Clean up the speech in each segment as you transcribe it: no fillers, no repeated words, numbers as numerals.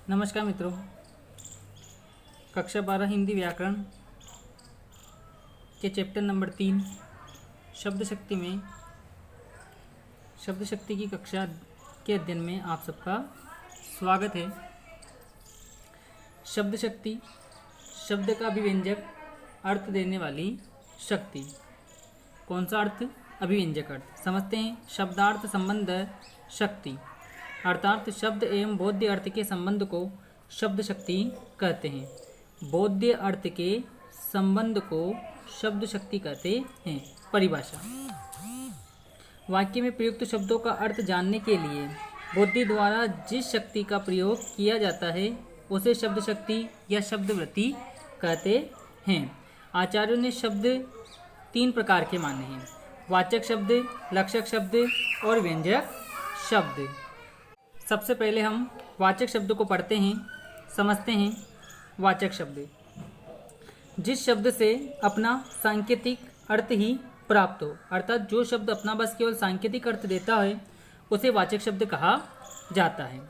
नमस्कार मित्रों, कक्षा 12 हिंदी व्याकरण के चैप्टर नंबर 3 शब्द शक्ति में शब्द शक्ति की कक्षा के अध्ययन में आप सबका स्वागत है। शब्द शक्ति शब्द का अभिव्यंजक अर्थ देने वाली शक्ति। कौन सा अर्थ? अभिव्यंजक अर्थ। समझते हैं। शब्दार्थ संबंध शक्ति अर्थात शब्द एवं बोध्य अर्थ के संबंध को शब्द शक्ति कहते हैं। बोध्य अर्थ के संबंध को शब्द शक्ति कहते हैं। परिभाषा: वाक्य में प्रयुक्त शब्दों का अर्थ जानने के लिए बुद्धि द्वारा जिस शक्ति का प्रयोग किया जाता है उसे शब्द शक्ति या शब्दवृत्ति कहते हैं। आचार्यों ने शब्द 3 प्रकार के माने हैं: वाचक शब्द, लक्षक शब्द और व्यंजक शब्द। सबसे पहले हम वाचक शब्द को पढ़ते हैं, समझते हैं। वाचक शब्द जिस शब्द से अपना सांकेतिक अर्थ ही प्राप्त हो, अर्थात जो शब्द अपना बस केवल सांकेतिक अर्थ देता है उसे वाचक शब्द कहा जाता है।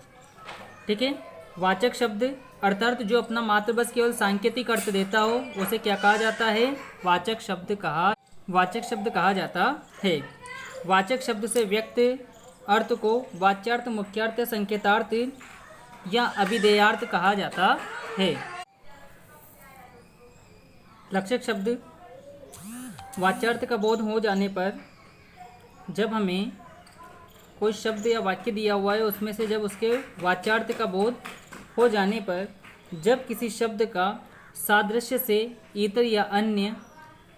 ठीक है। वाचक शब्द अर्थात जो अपना मात्र बस केवल सांकेतिक अर्थ देता हो उसे क्या कहा जाता है? वाचक शब्द कहा जाता है। वाचक शब्द से व्यक्त अर्थ को वाच्यार्थ, मुख्यार्थ, संकेतार्थ या अभिधेयार्थ कहा जाता है। लक्षक शब्द वाच्यार्थ का बोध हो जाने पर, जब हमें कोई शब्द या वाक्य दिया हुआ है उसमें से जब उसके वाच्यार्थ का बोध हो जाने पर, जब किसी शब्द का सादृश्य से इतर या अन्य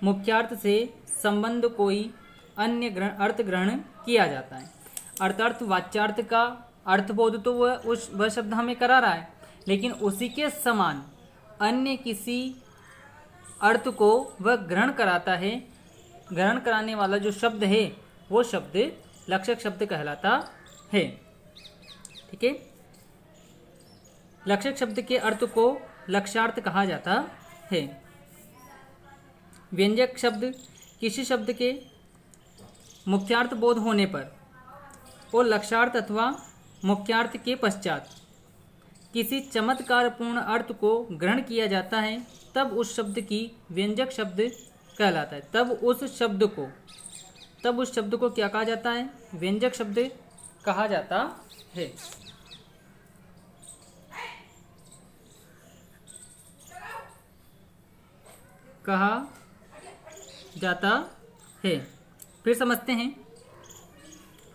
मुख्यार्थ से संबंध कोई अन्य अर्थ ग्रहण किया जाता है। अर्थात वाच्यार्थ का अर्थबोध तो वह शब्द हमें करा रहा है, लेकिन उसी के समान अन्य किसी अर्थ को वह ग्रहण कराता है। ग्रहण कराने वाला जो शब्द है वो शब्द लक्षक शब्द कहलाता है। ठीक है। लक्षक शब्द के अर्थ को लक्ष्यार्थ कहा जाता है। व्यंजक शब्द किसी शब्द के मुख्यार्थ बोध होने पर और लक्ष्यार्थ अथवा मुख्यार्थ के पश्चात किसी चमत्कारपूर्ण अर्थ को ग्रहण किया जाता है, तब उस शब्द की व्यंजक शब्द कहलाता है। तब उस शब्द को क्या कहा जाता है? व्यंजक शब्द कहा जाता है। फिर समझते हैं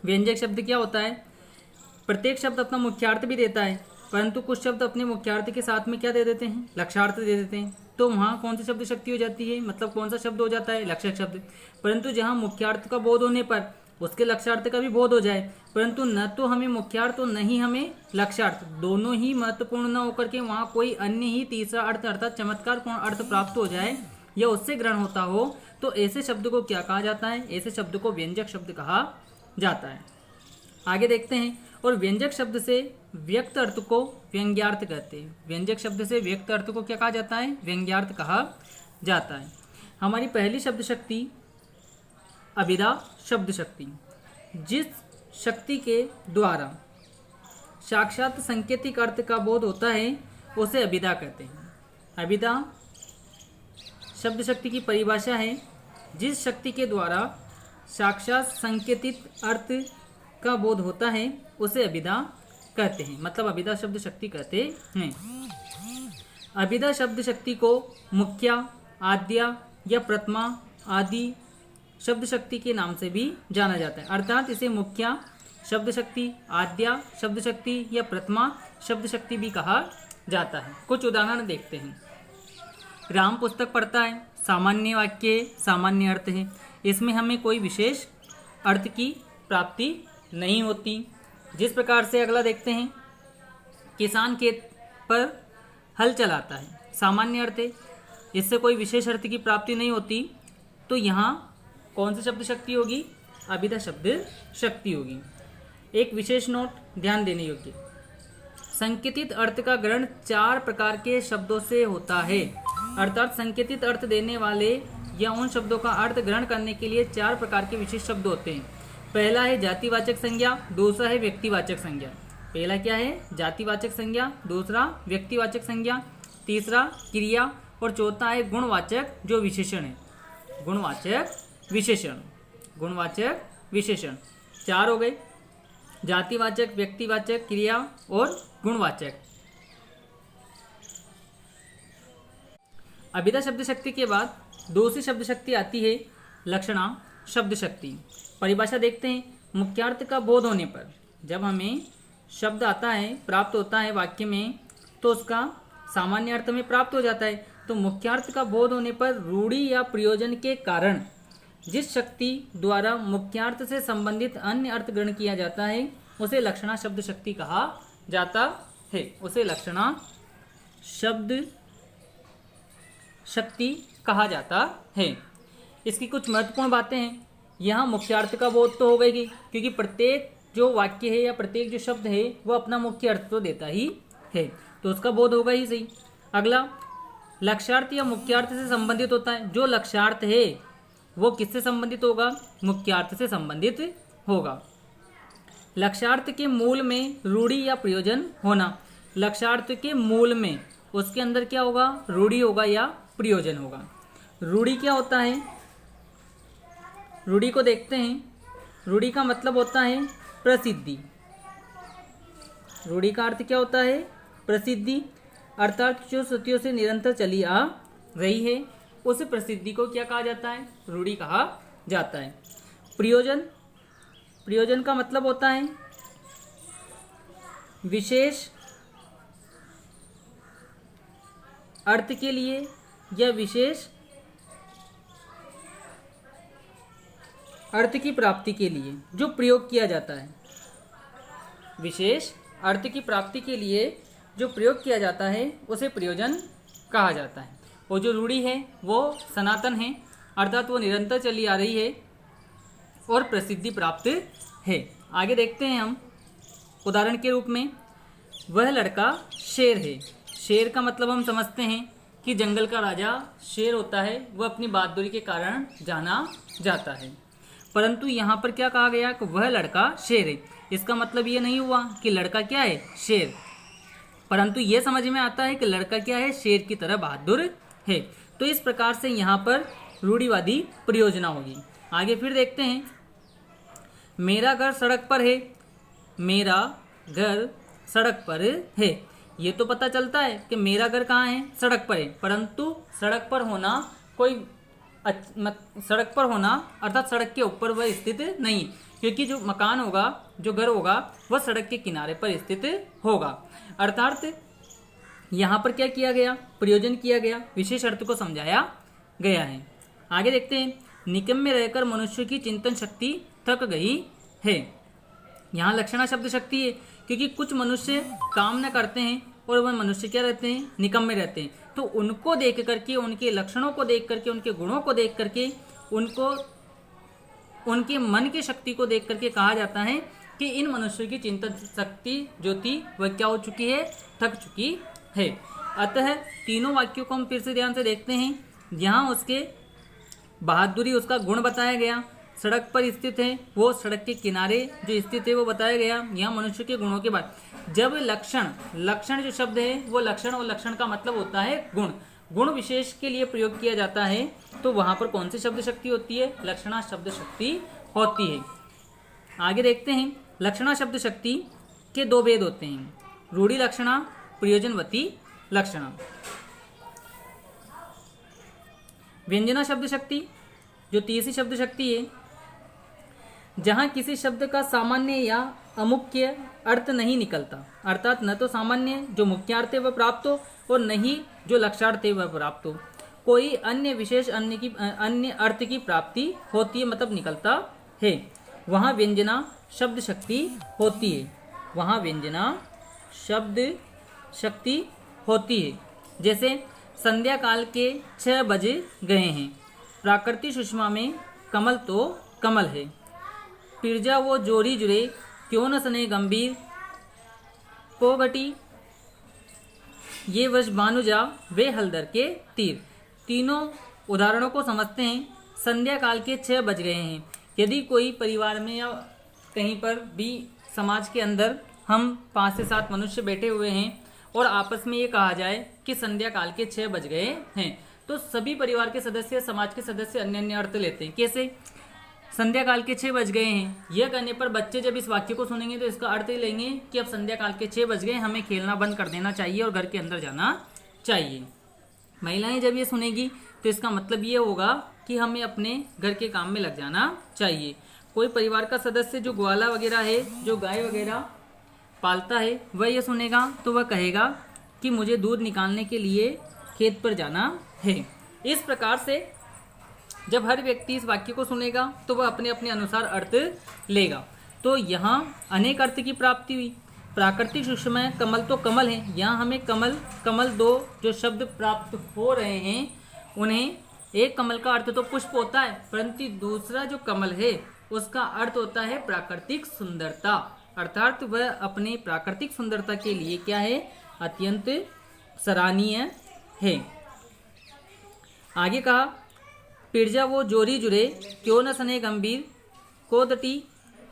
व्यंजक शब्द क्या होता है। प्रत्येक शब्द अपना मुख्यार्थ भी देता है, परंतु कुछ शब्द अपने मुख्यार्थ के साथ में क्या दे देते हैं? लक्ष्यार्थ दे देते हैं। तो वहाँ कौन सी शब्द शक्ति हो जाती है? मतलब कौन सा शब्द हो जाता है? लक्षक शब्द। परंतु जहाँ मुख्यार्थ का बोध होने पर उसके लक्ष्यार्थ का भी बोध हो जाए, परंतु न तो हमें मुख्यार्थ और न ही हमें लक्ष्यार्थ, दोनों ही महत्वपूर्ण न होकर के वहाँ कोई अन्य ही तीसरा अर्थ अर्थात चमत्कारपूर्ण अर्थ प्राप्त हो जाए या उससे ग्रहण होता हो, तो ऐसे शब्द को क्या कहा जाता है? ऐसे शब्द को व्यंजक शब्द कहा जाता है। आगे देखते हैं। और व्यंजक शब्द से व्यक्त अर्थ को व्यंग्यार्थ कहते हैं। व्यंजक शब्द से व्यक्त अर्थ को क्या कहा जाता है? व्यंग्यार्थ कहा जाता है। हमारी पहली शब्द शक्ति अभिधा शब्द शक्ति। जिस शक्ति के द्वारा साक्षात सांकेतिक अर्थ का बोध होता है उसे अभिधा कहते हैं। अभिधा शब्द शक्ति की परिभाषा है: जिस शक्ति के द्वारा साक्षात संकेतित अर्थ का बोध होता है उसे अभिधा कहते हैं। मतलब अभिधा शब्द शक्ति कहते हैं। अभिधा शब्द शक्ति को मुख्या, आद्या या प्रथमा आदि शब्द शक्ति के नाम से भी जाना जाता है। अर्थात इसे मुख्या शब्द शक्ति, आद्या शब्द शक्ति या प्रथमा शब्द शक्ति भी कहा जाता है। कुछ उदाहरण देखते हैं। राम पुस्तक पढ़ता है, सामान्य वाक्य, सामान्य अर्थ है। इसमें हमें कोई विशेष अर्थ की प्राप्ति नहीं होती। जिस प्रकार से अगला देखते हैं, किसान खेत पर हल चलाता है, सामान्य अर्थ है, इससे कोई विशेष अर्थ की प्राप्ति नहीं होती। तो यहाँ कौन सी शब्द शक्ति होगी? अभिधा शब्द शक्ति होगी। एक विशेष नोट ध्यान देने योग्य, संकेतित अर्थ का ग्रहण 4 प्रकार के शब्दों से होता है। अर्थात संकेतित अर्थ देने वाले या उन शब्दों का अर्थ ग्रहण करने के लिए 4 प्रकार के विशेष शब्द होते हैं। पहला है जातिवाचक संज्ञा, दूसरा है व्यक्तिवाचक संज्ञा, पहला क्या है, जातिवाचक संज्ञा, दूसरा व्यक्तिवाचक संज्ञा, तीसरा क्रिया और चौथा है गुणवाचक जो विशेषण है, गुणवाचक विशेषण, गुणवाचक विशेषण। चार हो गए, जातिवाचक, व्यक्तिवाचक, क्रिया और गुणवाचक। अभिधा शब्द शक्ति के बाद दूसरी शब्द शक्ति आती है लक्षणा शब्द शक्ति। परिभाषा देखते हैं। मुख्यार्थ का बोध होने पर, जब हमें शब्द आता है, प्राप्त होता है वाक्य में, तो उसका सामान्य अर्थ में प्राप्त हो जाता है। तो मुख्यार्थ का बोध होने पर रूढ़ि या प्रयोजन के कारण जिस शक्ति द्वारा मुख्यार्थ से संबंधित अन्य अर्थ ग्रहण किया जाता है उसे लक्षणा शब्द शक्ति कहा जाता है, उसे लक्षणा शब्द शक्ति कहा जाता है। इसकी कुछ महत्वपूर्ण बातें हैं। यहाँ मुख्यार्थ का बोध तो हो गई, क्योंकि प्रत्येक जो वाक्य है या प्रत्येक जो शब्द है वो अपना मुख्य अर्थ तो देता ही है, तो उसका बोध होगा ही सही। अगला, लक्ष्यार्थ या मुख्यार्थ से संबंधित होता है। जो लक्ष्यार्थ है वो किससे संबंधित होगा, मुख्यार्थ से संबंधित होगा। लक्ष्यार्थ के मूल में रूढ़ि या प्रयोजन होना, लक्ष्यार्थ के मूल में उसके अंदर क्या होगा, रूढ़ि होगा या प्रयोजन होगा। रूढ़ि क्या होता है, रूढ़ि को देखते हैं। रूढ़ि का मतलब होता है प्रसिद्धि। रूढ़ि का अर्थ क्या होता है, प्रसिद्धि, अर्थात जो श्रुतियों से निरंतर चली आ रही है उस प्रसिद्धि को क्या कहा जाता है, रूढ़ि कहा जाता है। प्रयोजन, प्रयोजन का मतलब होता है विशेष अर्थ के लिए या विशेष अर्थ की प्राप्ति के लिए जो प्रयोग किया जाता है। विशेष अर्थ की प्राप्ति के लिए जो प्रयोग किया जाता है उसे प्रयोजन कहा जाता है। और जो रूढ़ि है वो सनातन है, अर्थात वो निरंतर चली आ रही है और प्रसिद्धि प्राप्त है। आगे देखते हैं हम उदाहरण के रूप में, वह लड़का शेर है। शेर का मतलब हम समझते हैं कि जंगल का राजा शेर होता है, वह अपनी बहादुरी के कारण जाना जाता है। परंतु यहाँ पर क्या कहा गया कि वह लड़का शेर है। इसका मतलब ये नहीं हुआ कि लड़का क्या है, शेर, परंतु ये समझ में आता है कि लड़का क्या है, शेर की तरह बहादुर है। तो इस प्रकार से यहाँ पर रूढ़िवादी प्रयोजना होगी। आगे फिर देखते हैं, मेरा घर सड़क पर है। मेरा घर सड़क पर है, ये तो पता चलता है कि मेरा घर कहाँ है, सड़क पर है। परंतु सड़क पर होना कोई सड़क पर होना अर्थात सड़क के ऊपर वह स्थित नहीं, क्योंकि जो मकान होगा, जो घर होगा, वह सड़क के किनारे पर स्थित होगा। अर्थात यहाँ पर क्या किया गया, प्रयोजन किया गया, विशेष अर्थ को समझाया गया है। आगे देखते हैं, निकम में रहकर मनुष्य की चिंतन शक्ति थक गई है। यहाँ लक्षणा शब्द शक्ति है, क्योंकि कुछ मनुष्य काम न करते हैं और वह मनुष्य क्या रहते हैं, निकम में रहते हैं। तो उनको देख करके, उनके लक्षणों को देख करके, उनके गुणों को देख करके, उनको उनके मन की शक्ति को देख करके कहा जाता है कि इन मनुष्यों की चिंतन शक्ति जो थी वह क्या हो चुकी है, थक चुकी है। अतः तीनों वाक्यों को हम फिर से ध्यान से देखते हैं। यहाँ उसके बहादुरी, उसका गुण बताया गया, सड़क पर स्थित है, वो सड़क के किनारे जो स्थित है वो बताया गया। यहाँ मनुष्य के गुणों के बाद जब लक्षण, लक्षण जो शब्द है वो लक्षण, और लक्षण का मतलब होता है गुण, गुण विशेष के लिए प्रयोग किया जाता है, तो वहाँ पर कौन सी शब्द शक्ति होती है, लक्षणा शब्द शक्ति होती है। आगे देखते हैं, लक्षणा शब्द शक्ति के दो भेद होते हैं, रूढ़ि लक्षणा, प्रयोजनवती लक्षणा। व्यंजना शब्द शक्ति जो तीसरी शब्द शक्ति है, जहाँ किसी शब्द का सामान्य या अमुख्य अर्थ नहीं निकलता, अर्थात न तो सामान्य जो मुख्यार्थ है वह प्राप्त हो और न ही जो लक्ष्यार्थ है वह प्राप्त हो, कोई अन्य विशेष अन्य अर्थ की प्राप्ति होती है, मतलब निकलता है, वहाँ व्यंजना शब्द शक्ति होती है, वहाँ व्यंजना शब्द शक्ति होती है। जैसे संध्या काल के 6 बज गए हैं, प्राकृति सुषमा में कमल तो कमल है, पिरजा वो जोड़ी जुड़े क्यों न सने गंभीर को घटी, ये वश बानुजा वे हलदर के तीर। तीनों उदाहरणों को समझते हैं। संध्या काल के 6 बज गए हैं। यदि कोई परिवार में या कहीं पर भी समाज के अंदर हम 5 से 7 मनुष्य बैठे हुए हैं और आपस में ये कहा जाए कि संध्या काल के 6 बज गए हैं, तो सभी परिवार के सदस्य, समाज के सदस्य अन्य अन्य अर्थ लेते हैं। कैसे? संध्या काल के 6 बज गए हैं, यह कहने पर बच्चे जब इस वाक्य को सुनेंगे तो इसका अर्थ ही लेंगे कि अब संध्या काल के 6 बज गए, हमें खेलना बंद कर देना चाहिए और घर के अंदर जाना चाहिए। महिलाएं जब ये सुनेगी तो इसका मतलब ये होगा कि हमें अपने घर के काम में लग जाना चाहिए। कोई परिवार का सदस्य जो ग्वाला वगैरह है, जो गाय वगैरह पालता है, वह ये सुनेगा तो वह कहेगा कि मुझे दूध निकालने के लिए खेत पर जाना है। इस प्रकार से जब हर व्यक्ति इस वाक्य को सुनेगा तो वह अपने अपने अनुसार अर्थ लेगा। तो यहाँ अनेक अर्थ की प्राप्ति हुई। प्राकृतिक सूक्ष्म में कमल तो कमल है, यहाँ हमें कमल कमल दो जो शब्द प्राप्त हो रहे हैं, उन्हें एक कमल का अर्थ तो पुष्प होता है, परंतु दूसरा जो कमल है उसका अर्थ होता है प्राकृतिक सुंदरता, अर्थात वह अपनी प्राकृतिक सुंदरता के लिए क्या है, अत्यंत सराहनीय है। आगे कहा, पिरजा वो जोरी जुरे क्यों न सने गंभीर कोदटी,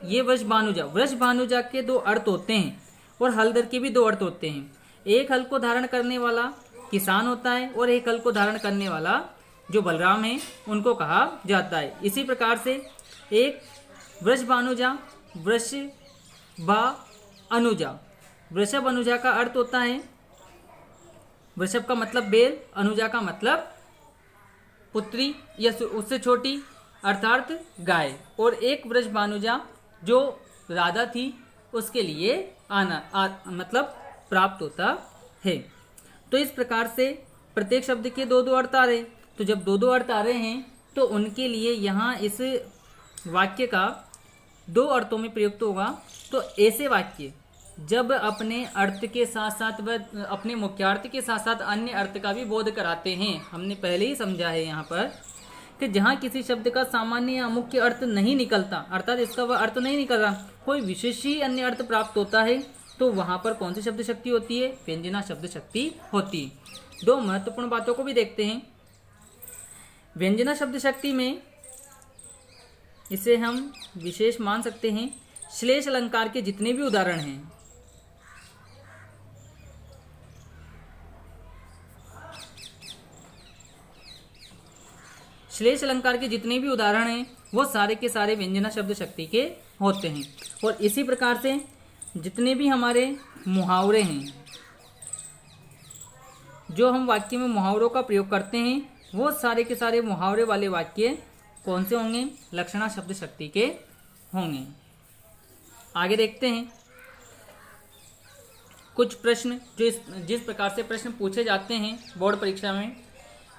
ये वृष भानुजा। वृष भानुजा के 2 अर्थ होते हैं और हलधर के भी 2 अर्थ होते हैं। एक हल को धारण करने वाला किसान होता है और एक हल को धारण करने वाला जो बलराम है उनको कहा जाता है। इसी प्रकार से एक वृष भानुजा, वृष भा अनुजा। वृषभ अनुजा का अर्थ होता है, वृषभ का मतलब बैल, अनुजा का मतलब पुत्री या उससे छोटी अर्थात गाय, और एक वृष भानुजा जो राधा थी उसके लिए मतलब प्राप्त होता है। तो इस प्रकार से प्रत्येक शब्द के 2-2 अर्थ आ रहे। तो जब 2-2 अर्थ आ रहे हैं तो उनके लिए यहाँ इस वाक्य का 2 अर्थों में प्रयुक्त होगा। तो ऐसे वाक्य जब अपने अर्थ के साथ साथ वह अपने मुख्यार्थ के साथ साथ अन्य अर्थ का भी बोध कराते हैं। हमने पहले ही समझा है यहाँ पर कि जहाँ किसी शब्द का सामान्य या मुख्य अर्थ नहीं निकलता, अर्थात इसका वह अर्थ नहीं निकल रहा, कोई विशेष ही अन्य अर्थ प्राप्त होता है, तो वहाँ पर कौन सी शब्द शक्ति होती है? व्यंजना शब्द शक्ति होती है। 2 महत्वपूर्ण बातों को भी देखते हैं। व्यंजना शब्द शक्ति में इसे हम विशेष मान सकते हैं। श्लेष अलंकार के जितने भी उदाहरण हैं, श्लेष अलंकार के जितने भी उदाहरण हैं वो सारे के सारे व्यंजना शब्द शक्ति के होते हैं। और इसी प्रकार से जितने भी हमारे मुहावरे हैं, जो हम वाक्य में मुहावरों का प्रयोग करते हैं, वो सारे के सारे मुहावरे वाले वाक्य कौन से होंगे? लक्षणा शब्द शक्ति के होंगे। आगे देखते हैं कुछ प्रश्न जो जिस प्रकार से प्रश्न पूछे जाते हैं बोर्ड परीक्षा में,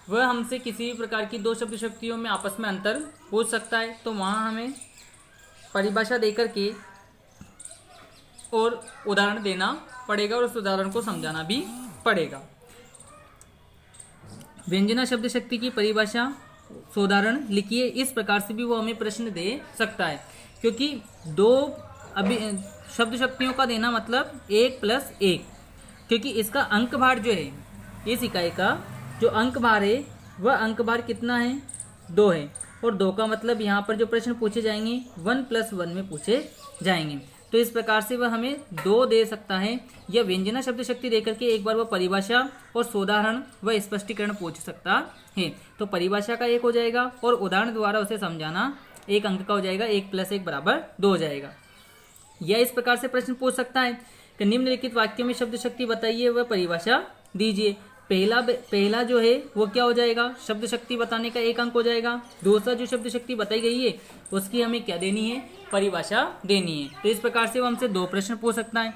वह हमसे किसी भी प्रकार की 2 शब्द शक्तियों में आपस में अंतर पूछ सकता है। तो वहाँ हमें परिभाषा देकर के और उदाहरण देना पड़ेगा और उस उदाहरण को समझाना भी पड़ेगा। व्यंजना शब्द शक्ति की परिभाषा उदाहरण लिखिए, इस प्रकार से भी वो हमें प्रश्न दे सकता है, क्योंकि 2 अभी शब्द शक्तियों का देना मतलब 1 + 1, क्योंकि इसका अंक भार जो है, इस इकाई का जो अंक भार है वह अंक भार कितना है? 2 है। और 2 का मतलब यहाँ पर जो प्रश्न पूछे जाएंगे 1 + 1 में पूछे जाएंगे। तो इस प्रकार से वह हमें 2 दे सकता है, या व्यंजना शब्द शक्ति देकर के एक बार वह परिभाषा और सोदाहरण व स्पष्टीकरण पूछ सकता है। तो परिभाषा का 1 हो जाएगा और उदाहरण द्वारा उसे समझाना 1 अंक का हो जाएगा, 1 + 1 = 2 हो जाएगा। या इस प्रकार से प्रश्न पूछ सकता है कि निम्नलिखित वाक्यों में शब्द शक्ति बताइए वह परिभाषा दीजिए। पहला जो है वो क्या हो जाएगा? शब्द शक्ति बताने का 1 अंक हो जाएगा। दूसरा जो शब्द शक्ति बताई गई है उसकी हमें क्या देनी है? परिभाषा देनी है। तो इस प्रकार से वो हमसे 2 प्रश्न पूछ सकता है।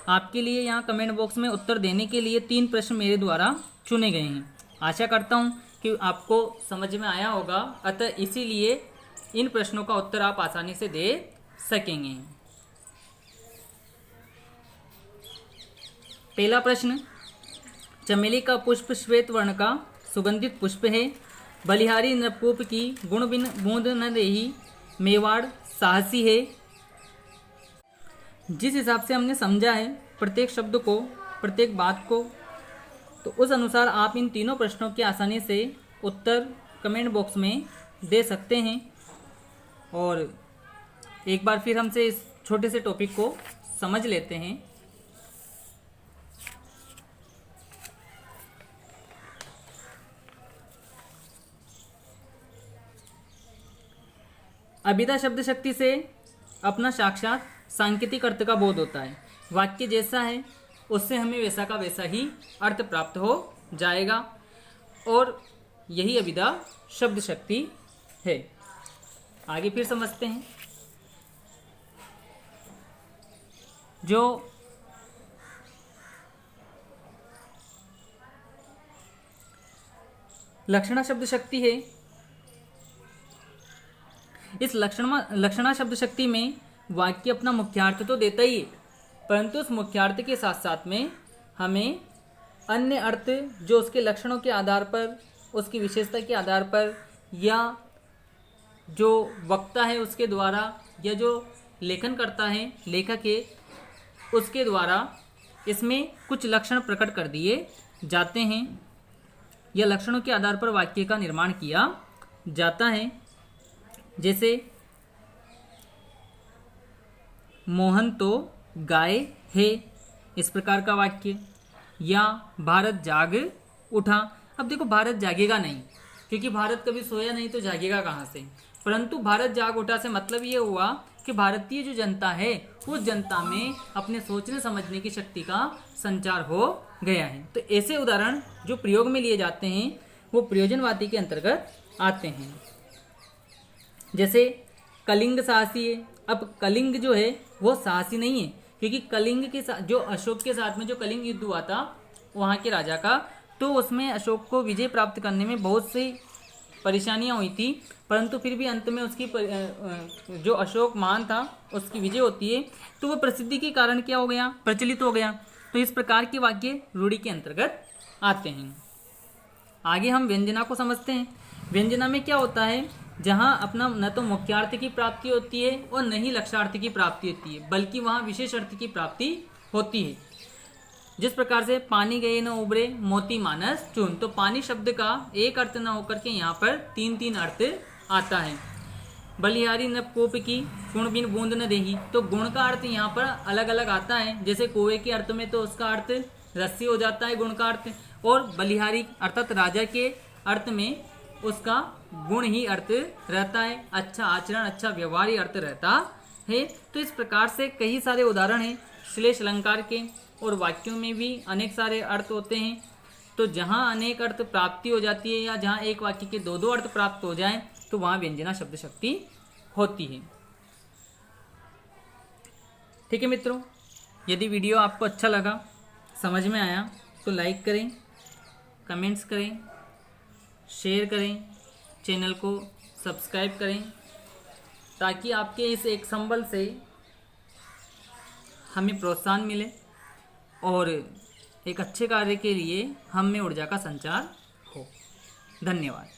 आपके लिए यहाँ कमेंट बॉक्स में उत्तर देने के लिए 3 प्रश्न मेरे द्वारा चुने गए हैं। आशा करता हूँ कि आपको समझ में आया होगा, अतः इसीलिए इन प्रश्नों का उत्तर आप आसानी से दे सकेंगे। पहला प्रश्न, चमेली का पुष्प श्वेत वर्ण का सुगंधित पुष्प है, बलिहारी नृपकोप की गुण बिन बूंद न देही, मेवाड़ साहसी है। जिस हिसाब से हमने समझा है प्रत्येक शब्द को, प्रत्येक बात को, तो उस अनुसार आप इन तीनों प्रश्नों के आसानी से उत्तर कमेंट बॉक्स में दे सकते हैं। और एक बार फिर हमसे इस छोटे से टॉपिक को समझ लेते हैं। अभिधा शब्द शक्ति से अपना साक्षात सांकेतिक अर्थ का बोध होता है। वाक्य जैसा है उससे हमें वैसा का वैसा ही अर्थ प्राप्त हो जाएगा और यही अभिधा शब्द शक्ति है। आगे फिर समझते हैं। जो लक्षणा शब्द शक्ति है, इस लक्षणा शब्द शक्ति में वाक्य अपना मुख्यार्थ तो देता ही है, परंतु उस मुख्यार्थ के साथ साथ में हमें अन्य अर्थ जो उसके लक्षणों के आधार पर, उसकी विशेषता के आधार पर, या जो वक्ता है उसके द्वारा, या जो लेखन करता है लेखक है उसके द्वारा इसमें कुछ लक्षण प्रकट कर दिए जाते हैं या लक्षणों के आधार पर वाक्य का निर्माण किया जाता है। जैसे मोहन तो गाय है, इस प्रकार का वाक्य, या भारत जाग उठा। अब देखो भारत जागेगा नहीं, क्योंकि भारत कभी सोया नहीं तो जागेगा कहाँ से, परंतु भारत जाग उठा से मतलब ये हुआ कि भारतीय जो जनता है उस जनता में अपने सोचने समझने की शक्ति का संचार हो गया है। तो ऐसे उदाहरण जो प्रयोग में लिए जाते हैं वो प्रयोजनवादी के अंतर्गत आते हैं। जैसे कलिंग साहसी है। अब कलिंग जो है वो साहसी नहीं है, क्योंकि कलिंग के साथ जो अशोक के साथ में जो कलिंग युद्ध हुआ था वहाँ के राजा का, तो उसमें अशोक को विजय प्राप्त करने में बहुत सी परेशानियाँ हुई थी, परंतु फिर भी अंत में उसकी जो अशोक महान था उसकी विजय होती है, तो वो प्रसिद्धि के कारण क्या हो गया, प्रचलित हो गया। तो इस प्रकार के वाक्य रूढ़ि के अंतर्गत आते हैं। आगे हम व्यंजना को समझते हैं। व्यंजना में क्या होता है, जहाँ अपना न तो मुख्यार्थ की प्राप्ति होती है और न ही लक्ष्यार्थ की प्राप्ति होती है, बल्कि वहाँ विशेष अर्थ की प्राप्ति होती है। जिस प्रकार से पानी गए न उबरे मोती मानस चून, तो पानी शब्द का एक अर्थ न होकर के यहाँ पर तीन तीन अर्थ आता है। बलिहारी न कोप की गुण बिन बूंद न देही, तो गुण का अर्थ यहाँ पर अलग अलग आता है। जैसे कुएं के अर्थ में तो उसका अर्थ रस्सी हो जाता है गुण का अर्थ, और बलिहारी अर्थात राजा के अर्थ में उसका गुण ही अर्थ रहता है, अच्छा आचरण, अच्छा व्यवहार ही अर्थ रहता है। तो इस प्रकार से कई सारे उदाहरण हैं श्लेष अलंकार के, और वाक्यों में भी अनेक सारे अर्थ होते हैं। तो जहाँ अनेक अर्थ प्राप्ति हो जाती है या जहाँ एक वाक्य के दो दो अर्थ प्राप्त हो जाएं, तो वहाँ व्यंजना शब्द शक्ति होती है। ठीक है मित्रों, यदि वीडियो आपको अच्छा लगा, समझ में आया, तो लाइक करें, कमेंट्स करें, शेयर करें, चैनल को सब्सक्राइब करें, ताकि आपके इस एक संबल से हमें प्रोत्साहन मिले और एक अच्छे कार्य के लिए हम में ऊर्जा का संचार हो। धन्यवाद।